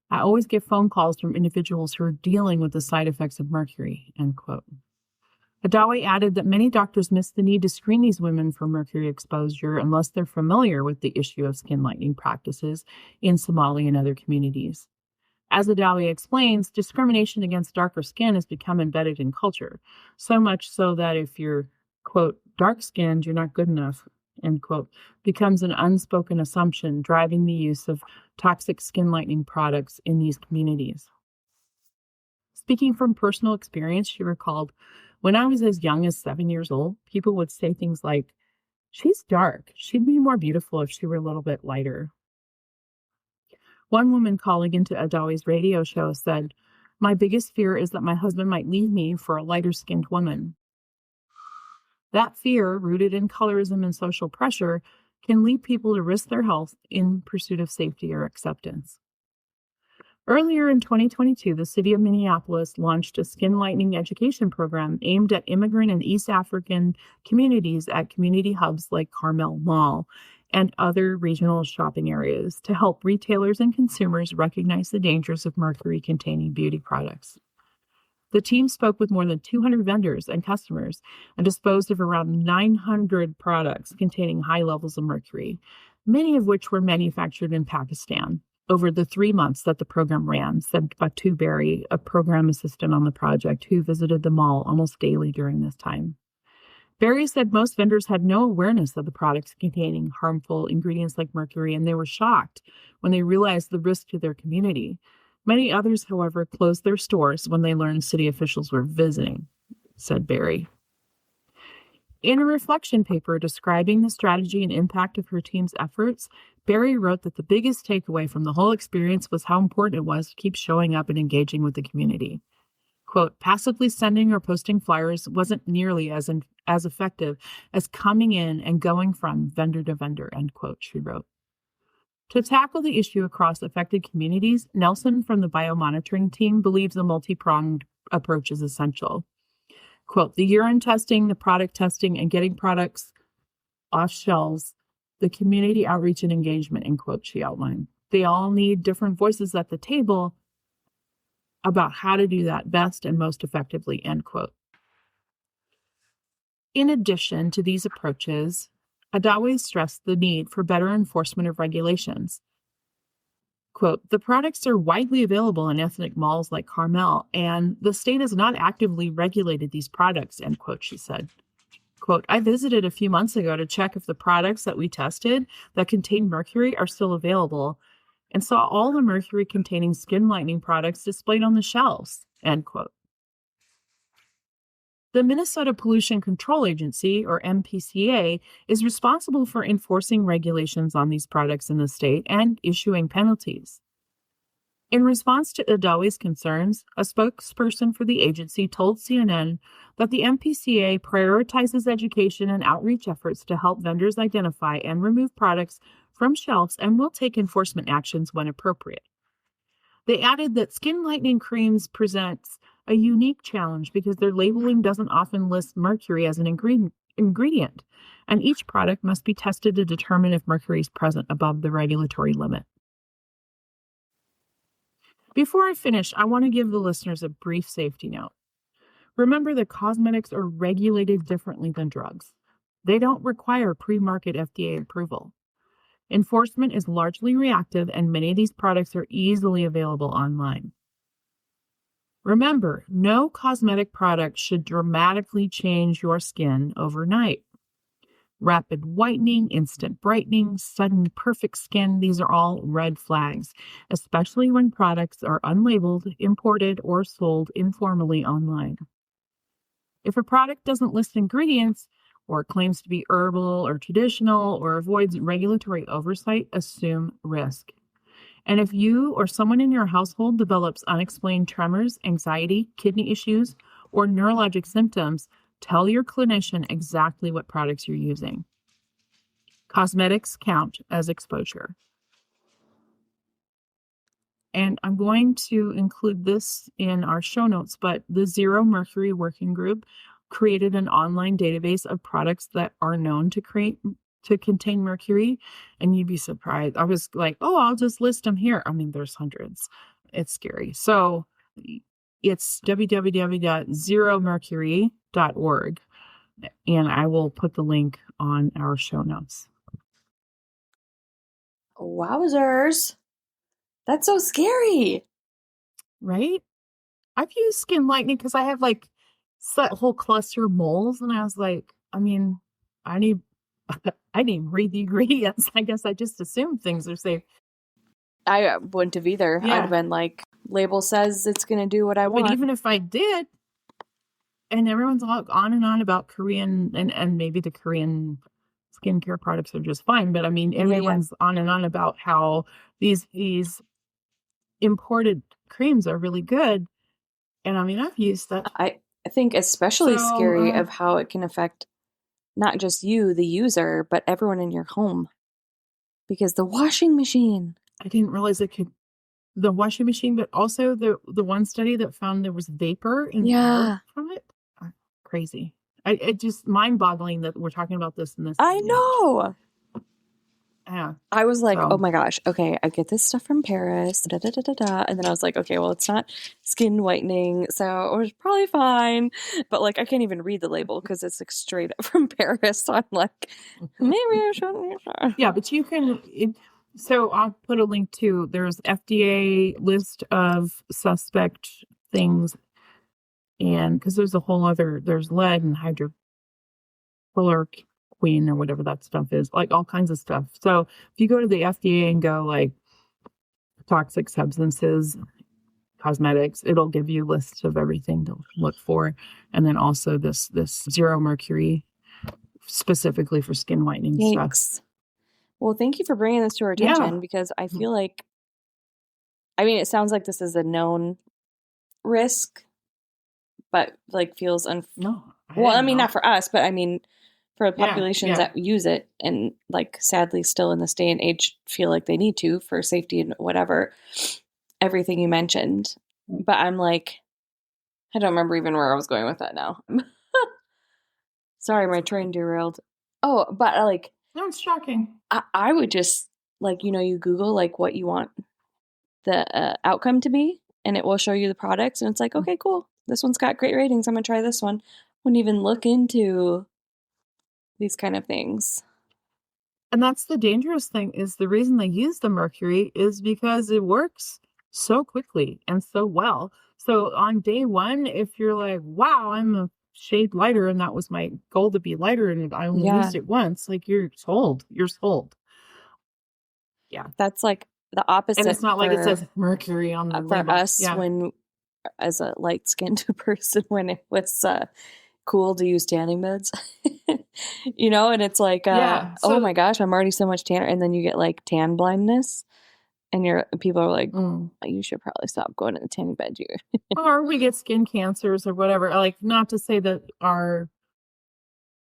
I always get phone calls from individuals who are dealing with the side effects of mercury," end quote. Adawe added that many doctors miss the need to screen these women for mercury exposure unless they're familiar with the issue of skin lightening practices in Somali and other communities. As Adawe explains, discrimination against darker skin has become embedded in culture, so much so that if you're, quote, dark-skinned, you're not good enough, end quote, becomes an unspoken assumption driving the use of toxic skin lightening products in these communities. Speaking from personal experience, she recalled, "When I was as young as 7 years old, people would say things like, 'She's dark. She'd be more beautiful if she were a little bit lighter.'" One woman calling into Adawe's radio show said, "My biggest fear is that my husband might leave me for a lighter-skinned woman." That fear, rooted in colorism and social pressure, can lead people to risk their health in pursuit of safety or acceptance. Earlier in 2022, the city of Minneapolis launched a skin lightening education program aimed at immigrant and East African communities at community hubs like Carmel Mall and other regional shopping areas to help retailers and consumers recognize the dangers of mercury-containing beauty products. The team spoke with more than 200 vendors and customers and disposed of around 900 products containing high levels of mercury, many of which were manufactured in Pakistan. Over the 3 months that the program ran, said Batu Berry, a program assistant on the project who visited the mall almost daily during this time. Berry said most vendors had no awareness of the products containing harmful ingredients like mercury, and they were shocked when they realized the risk to their community. Many others, however, closed their stores when they learned city officials were visiting, said Berry. In a reflection paper describing the strategy and impact of her team's efforts, Berry wrote that the biggest takeaway from the whole experience was how important it was to keep showing up and engaging with the community. Quote, "Passively sending or posting flyers wasn't nearly as effective as coming in and going from vendor to vendor," end quote, she wrote. To tackle the issue across affected communities, Nelson from the biomonitoring team believes a multi-pronged approach is essential. Quote, "The urine testing, the product testing, and getting products off shelves, the community outreach and engagement," end quote, she outlined. They all need different voices at the table about how to do that best and most effectively, end quote. In addition to these approaches, Adawe stressed the need for better enforcement of regulations. Quote, "The products are widely available in ethnic malls like Carmel, and the state has not actively regulated these products," end quote, she said. Quote, "I visited a few months ago to check if the products that we tested that contain mercury are still available, and saw all the mercury-containing skin-lightening products displayed on the shelves, end quote. The Minnesota Pollution Control Agency, or MPCA, is responsible for enforcing regulations on these products in the state and issuing penalties. In response to Adawi's concerns, a spokesperson for the agency told CNN that the MPCA prioritizes education and outreach efforts to help vendors identify and remove products from shelves and will take enforcement actions when appropriate. They added that skin lightening creams presents a unique challenge because their labeling doesn't often list mercury as an ingredient, and each product must be tested to determine if mercury is present above the regulatory limit. Before I finish, I want to give the listeners a brief safety note. Remember that cosmetics are regulated differently than drugs. They don't require pre-market FDA approval. Enforcement is largely reactive, and many of these products are easily available online. Remember, no cosmetic product should dramatically change your skin overnight. Rapid whitening, instant brightening, sudden perfect skin, these are all red flags, especially when products are unlabeled, imported, or sold informally online. If a product doesn't list ingredients, or claims to be herbal or traditional, or avoids regulatory oversight, assume risk. And if you or someone in your household develops unexplained tremors, anxiety, kidney issues, or neurologic symptoms, tell your clinician exactly what products you're using. Cosmetics count as exposure. And I'm going to include this in our show notes, but the Zero Mercury Working Group created an online database of products that are known to contain mercury, and you'd be surprised. I was like, oh, I'll just list them here. I mean, there's hundreds. It's scary. So it's www.zeromercury.org, and I will put the link on our show notes. Wowzers. That's so scary. Right? I've used skin lightening because I have like that whole cluster of moles, and I was like, I mean, I didn't read the ingredients. I guess I just assumed things are safe. I wouldn't have either. Yeah. I'd have been like, label says it's going to do what I want. But even if I did, and everyone's all on and on about Korean, and maybe the Korean skincare products are just fine, but I mean, everyone's on and on about how these imported creams are really good. And I mean, I've used that. I think especially scary of how it can affect not just you, the user, but everyone in your home. Because the washing machine. I didn't realize it could. The washing machine, but also the one study that found there was vapor in the air from it. Crazy. It just mind-boggling that we're talking about this in this. I know. Yeah. I was like, oh my gosh, okay, I get this stuff from Paris, and then I was like, okay, well, it's not skin whitening, so it was probably fine. But like, I can't even read the label because it's like straight up from Paris. So I'm like, maybe I shouldn't. Yeah, but you can. So I'll put a link to. There's FDA list of suspect things, and because there's a whole other. There's lead and hydrochloric. Queen or whatever that stuff is, like all kinds of stuff. So if you go to the FDA and go like toxic substances, cosmetics, it'll give you lists of everything to look for. And then also this Zero Mercury specifically for skin whitening stuff. Well, thank you for bringing this to our attention because I feel like, I mean, it sounds like this is a known risk, but like feels not for us, but I mean, for the populations that use it and like sadly still in this day and age feel like they need to for safety and whatever, everything you mentioned. But I'm like, I don't remember even where I was going with that now. Sorry, my train derailed. Oh, but like, no, it's shocking. I would just like, you Google like what you want the outcome to be and it will show you the products and it's like, okay, cool. This one's got great ratings. I'm going to try this one. Wouldn't even look into these kind of things. And that's the dangerous thing is the reason they use the mercury is because it works so quickly and so well. So on day one, if you're like, wow, I'm a shade lighter and that was my goal to be lighter and I only used it once, like you're sold. Yeah. That's like the opposite. And it's not like it says Mercury on the for label. us when, as a light-skinned person, when it was cool to use tanning beds, you know, and it's like, oh my gosh, I'm already so much tanner, and then you get like tan blindness, and people are like, you should probably stop going to the tanning bed. Or we get skin cancers or whatever. Like, not to say that our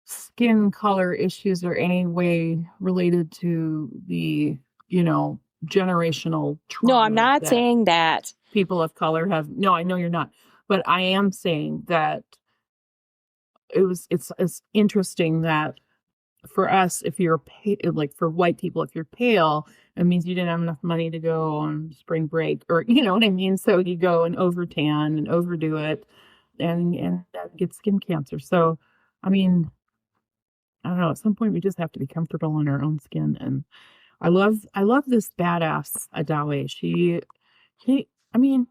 skin color issues are any way related to the, you know, generational trauma. No, I'm not saying that people of color have. No, I know you're not, but I am saying that it's interesting that for us, if you're like for white people, if you're pale, it means you didn't have enough money to go on spring break, or you know what I mean. So you go and over tan and overdo it, and that gets skin cancer. So, I mean, I don't know. At some point, we just have to be comfortable in our own skin. And I love this badass Adawe. I mean,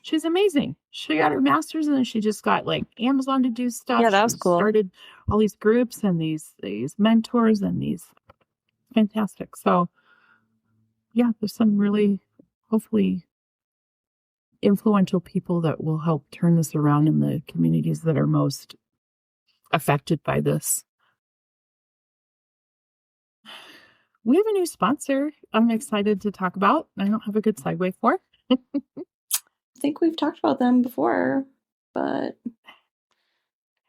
she's amazing. She got her master's and then she just got like Amazon to do stuff. Yeah, that was cool. Started all these groups and these mentors and these fantastic. So yeah, there's some really hopefully influential people that will help turn this around in the communities that are most affected by this. We have a new sponsor I'm excited to talk about. I don't have a good segue for. I think we've talked about them before, but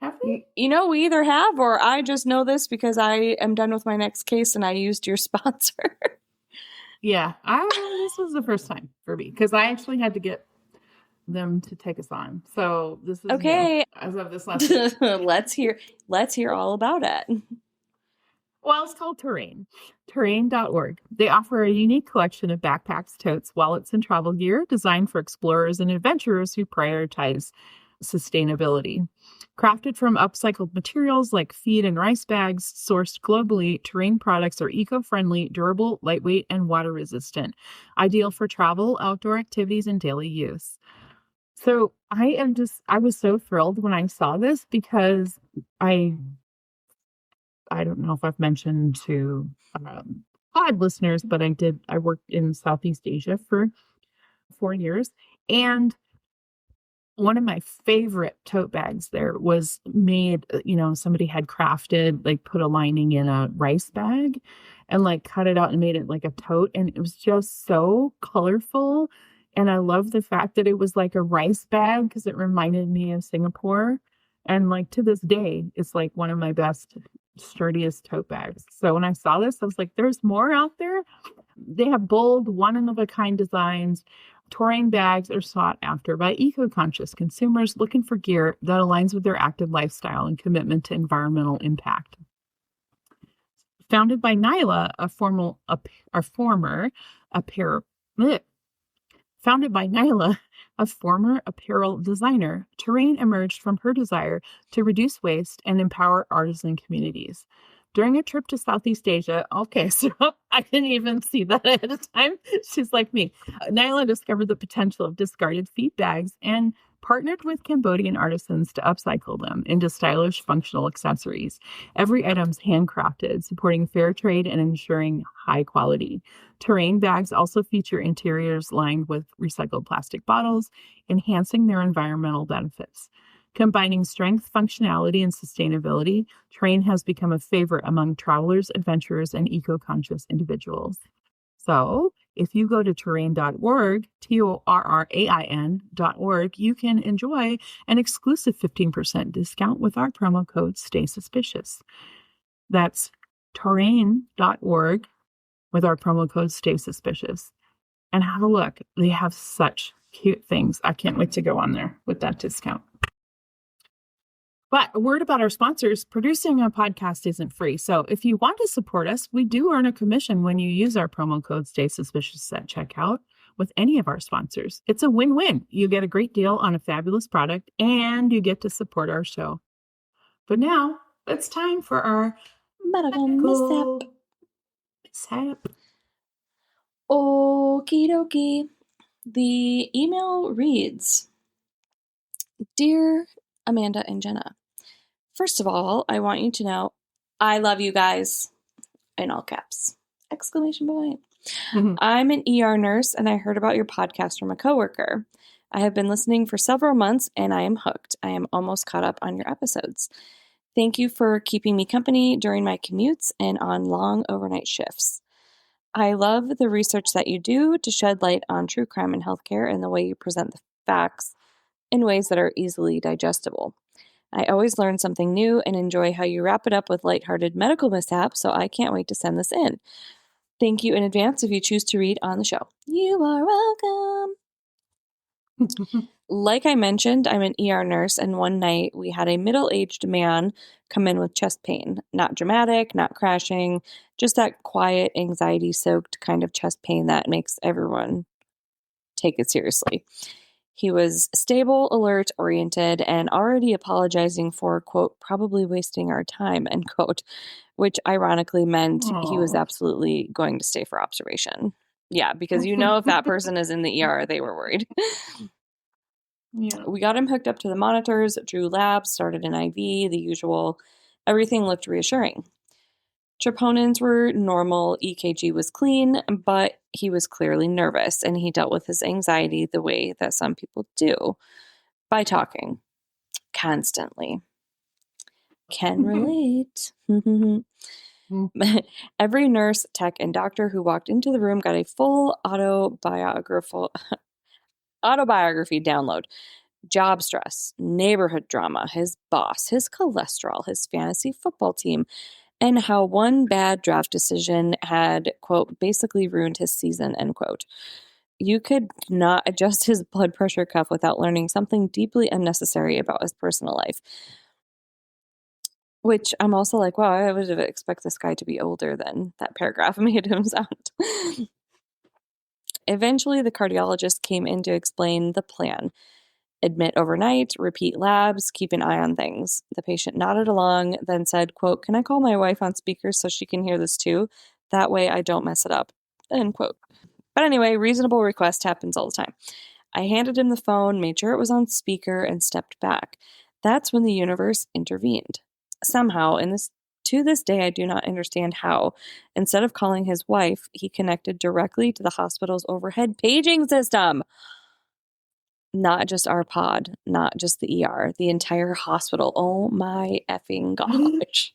have we? You know, we either have or I just know this because I am done with my next case and I used your sponsor. Yeah, this was the first time for me because I actually had to get them to take us on. So this is okay. As of this last week. Let's hear all about it. Well, it's called Terrain. Terrain.org. They offer a unique collection of backpacks, totes, wallets, and travel gear designed for explorers and adventurers who prioritize sustainability. Crafted from upcycled materials like feed and rice bags, sourced globally, Terrain products are eco-friendly, durable, lightweight, and water-resistant. Ideal for travel, outdoor activities, and daily use. So I was so thrilled when I saw this because I don't know if I've mentioned to pod listeners, but I worked in Southeast Asia for 4 years. And one of my favorite tote bags there was made, somebody had crafted, like put a lining in a rice bag and like cut it out and made it like a tote. And it was just so colorful. And I love the fact that it was like a rice bag because it reminded me of Singapore. And like to this day, it's like one of my best, sturdiest tote bags. So when I saw this, I was like, there's more out there. They have bold, one-of-a-kind designs. Terrain bags are sought after by eco-conscious consumers looking for gear that aligns with their active lifestyle and commitment to environmental impact. Founded by Nyla, a former apparel designer, Terrain emerged from her desire to reduce waste and empower artisan communities. During a trip to Southeast Asia, okay, so I didn't even see that ahead of time. She's like me. Nyla discovered the potential of discarded feed bags and partnered with Cambodian artisans to upcycle them into stylish, functional accessories. Every item's handcrafted, supporting fair trade and ensuring high quality. Terrain bags also feature interiors lined with recycled plastic bottles, enhancing their environmental benefits. Combining strength, functionality, and sustainability, Terrain has become a favorite among travelers, adventurers, and eco-conscious individuals. So if you go to terrain.org, TORRAIN.org, you can enjoy an exclusive 15% discount with our promo code Stay Suspicious. That's terrain.org with our promo code Stay Suspicious. And have a look. They have such cute things. I can't wait to go on there with that discount. But a word about our sponsors, producing a podcast isn't free. So if you want to support us, we do earn a commission when you use our promo code Stay Suspicious at checkout with any of our sponsors. It's a win-win. You get a great deal on a fabulous product and you get to support our show. But now it's time for our medical mishap. Okie dokie. The email reads, Dear Amanda and Jenna, first of all, I want you to know I love you guys, in all caps, exclamation point. I'm an ER nurse, and I heard about your podcast from a coworker. I have been listening for several months, and I am hooked. I am almost caught up on your episodes. Thank you for keeping me company during my commutes and on long overnight shifts. I love the research that you do to shed light on true crime in healthcare and the way you present the facts in ways that are easily digestible. I always learn something new and enjoy how you wrap it up with lighthearted medical mishaps, so I can't wait to send this in. Thank you in advance if you choose to read on the show. You are welcome. Like I mentioned, I'm an ER nurse, and one night we had a middle-aged man come in with chest pain. Not dramatic, not crashing, just that quiet, anxiety-soaked kind of chest pain that makes everyone take it seriously. He was stable, alert, oriented, and already apologizing for, quote, probably wasting our time, end quote, which ironically meant he was absolutely going to stay for observation. Yeah, because if that person is in the ER, they were worried. Yeah. We got him hooked up to the monitors, drew labs, started an IV, the usual. Everything looked reassuring. Troponins were normal, EKG was clean, but he was clearly nervous, and he dealt with his anxiety the way that some people do, by talking constantly. Can relate. Every nurse, tech, and doctor who walked into the room got a full autobiography download. Job stress, neighborhood drama, his boss, his cholesterol, his fantasy football team, and how one bad draft decision had, quote, basically ruined his season, end quote. You could not adjust his blood pressure cuff without learning something deeply unnecessary about his personal life. Which I'm also like, wow, I would expect this guy to be older than that paragraph made him sound. Eventually, the cardiologist came in to explain the plan. Admit overnight, repeat labs, keep an eye on things. The patient nodded along, then said, quote, can I call my wife on speaker so she can hear this too? That way I don't mess it up, end quote. But anyway, reasonable request happens all the time. I handed him the phone, made sure it was on speaker, and stepped back. That's when the universe intervened. Somehow, to this day, I do not understand how. Instead of calling his wife, he connected directly to the hospital's overhead paging system. Not just our pod, not just the ER, the entire hospital. Oh my effing gosh.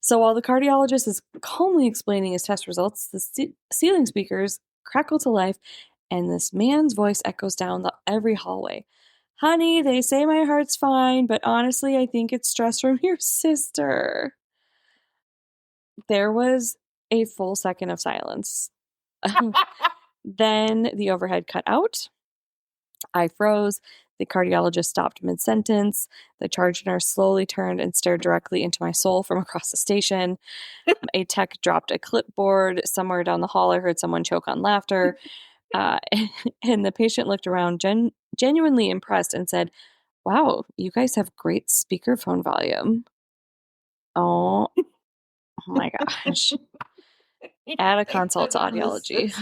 So while the cardiologist is calmly explaining his test results, the ceiling speakers crackle to life, and this man's voice echoes down every hallway. Honey, they say my heart's fine, but honestly, I think it's stress from your sister. There was a full second of silence. Then the overhead cut out. I froze. The cardiologist stopped mid-sentence. The charge nurse slowly turned and stared directly into my soul from across the station. A tech dropped a clipboard. Somewhere down the hall, I heard someone choke on laughter. And the patient looked around, genuinely impressed, and said, wow, you guys have great speakerphone volume. Oh my gosh. Add a consult to audiology.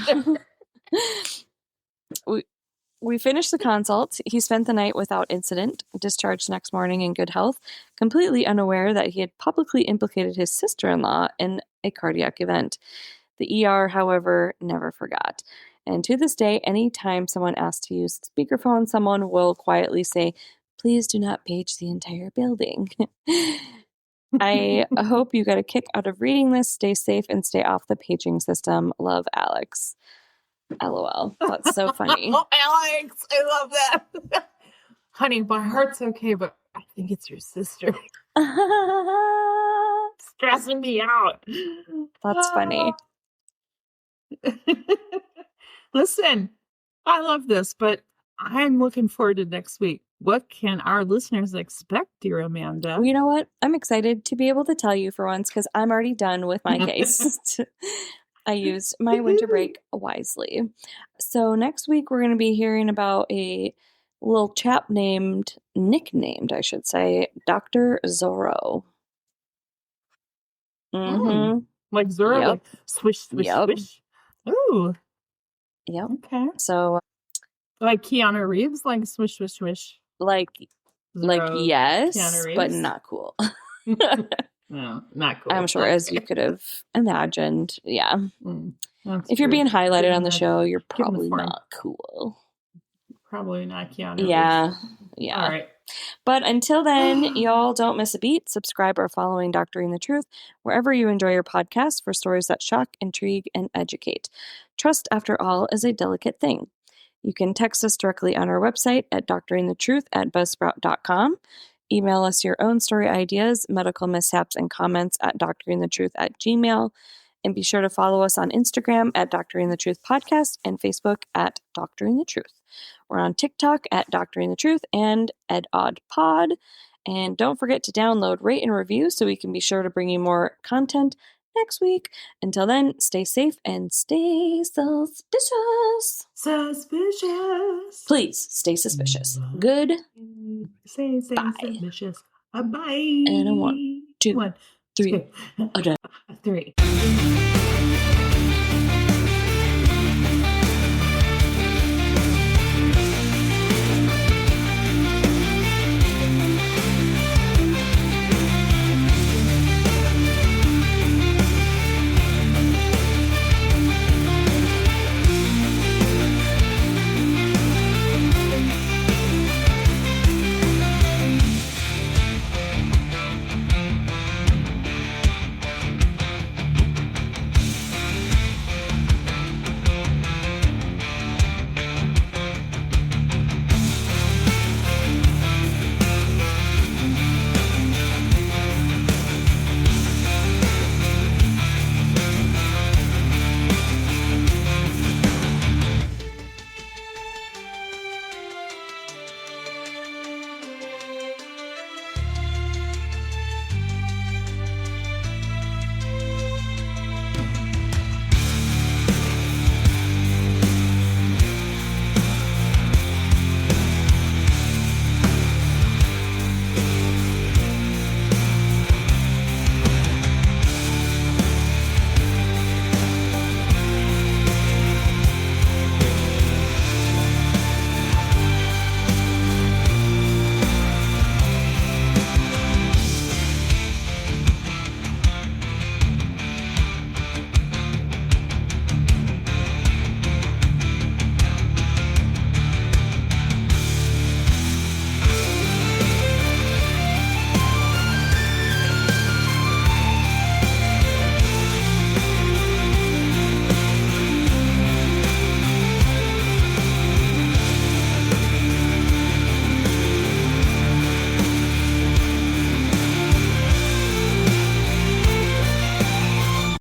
We finished the consult. He spent the night without incident, discharged next morning in good health, completely unaware that he had publicly implicated his sister-in-law in a cardiac event. The ER, however, never forgot. And to this day, anytime someone asks to use speakerphone, someone will quietly say, please do not page the entire building. I hope you got a kick out of reading this. Stay safe and stay off the paging system. Love, Alex. LOL. That's so funny. Oh, Alex, I love that. Honey, my heart's okay, but I think it's your sister. Stressing me out. That's funny. Listen, I love this, but I'm looking forward to next week. What can our listeners expect, dear Amanda? Well, you know what? I'm excited to be able to tell you for once because I'm already done with my case. I used my winter break wisely. So next week, we're going to be hearing about a little chap nicknamed, I should say, Dr. Zorro. Mm-hmm. Like Zorro, Yep. like swish, swish, swish. Ooh. Yep. Okay. So, like Keanu Reeves, like swish, swish, swish. Like Zorro, yes, but not cool. No, not cool. I'm sure, as you could have imagined. Yeah. If you're true. being highlighted on the Give him show, you're give him probably the form. not cool. Probably not Keanu. Yeah. Reeves. Yeah. All right. But until then, y'all don't miss a beat. Subscribe or following Doctoring the Truth wherever you enjoy your podcast for stories that shock, intrigue, and educate. Trust, after all, is a delicate thing. You can text us directly on our website at doctoringthetruth@buzzsprout.com. Email us your own story ideas, medical mishaps, and comments at doctoringthetruth@gmail.com. And be sure to follow us on Instagram at Doctoring the Truth Podcast and Facebook at Doctoring the Truth. We're on TikTok at Doctoring the Truth and EdOddPod. And don't forget to download, rate, and review so we can be sure to bring you more content next week. Until then, stay safe and stay suspicious. Suspicious. Please stay suspicious. Good. Stay suspicious. Bye. And a 1, 2, 3. 3.